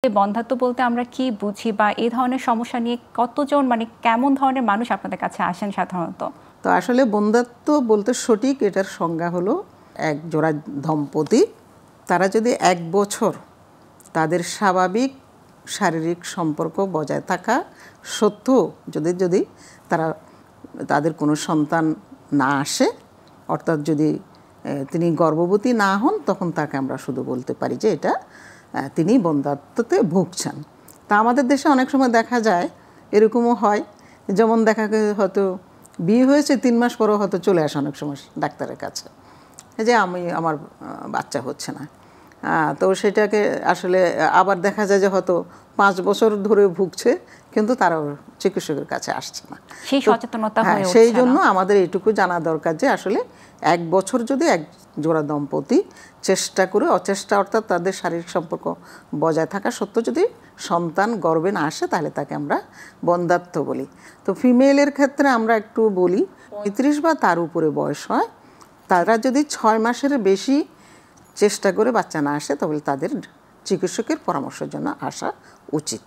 বন্ধ্যাত্ব বলতে আমরা কি বুঝি বা এই ধরনের সমস্যা নিয়ে কতজন কেমন ধরনের মানুষ আপনাদের কাছে আসেন সাধারণত? তো আসলে বন্ধ্যাত্ব বলতে সঠিক এটার সংজ্ঞা হলো এক জোড়া দম্পতি তারা যদি 1 বছর তাদের স্বাভাবিক শারীরিক সম্পর্ক বজায় থাকা সত্ত্বেও যদি তারা তাদের কোনো সন্তান না আসে, অর্থাৎ যদি তিনি গর্ভবতী না হন, তখন তাকে আমরা শুধু বলতে পারি যে এটা তিনি বন্ধ্যাত্বতে ভুগছেন। তা আমাদের দেশে অনেক সময় দেখা যায় এরকমও হয়, যেমন দেখা গেছে হয়তো বিয়ে হয়েছে 3 মাস পরেও হয়তো চলে আসে অনেক সময় ডাক্তারের কাছে যে আমার বাচ্চা হচ্ছে না। তো সেটাকে আসলে আবার দেখা যায় যে হয়তো 5 বছর ধরে ভুগছে, কিন্তু তারাও চিকিৎসকের কাছে আসছে না। সেই সচেতনতা হয়ে উঠছে না। সেই জন্য আমাদের এইটুকু জানা দরকার যে আসলে 1 বছর যদি এক জোড়া দম্পতি চেষ্টা করে, অচেষ্টা অর্থাৎ তাদের শারীরিক সম্পর্ক বজায় থাকা সত্ত্বেও যদি সন্তান গর্ভে না আসে, তাহলে তাকে আমরা বন্ধ্যাত্ব বলি। তো ফিমেলের ক্ষেত্রে আমরা একটু বলি 35 বা তার উপরে বয়স হয়, তারা যদি 6 মাসের বেশি চেষ্টা করে বাচ্চা না আসে, তবে তাদের চিকিৎসকের পরামর্শের জন্য আসা উচিত।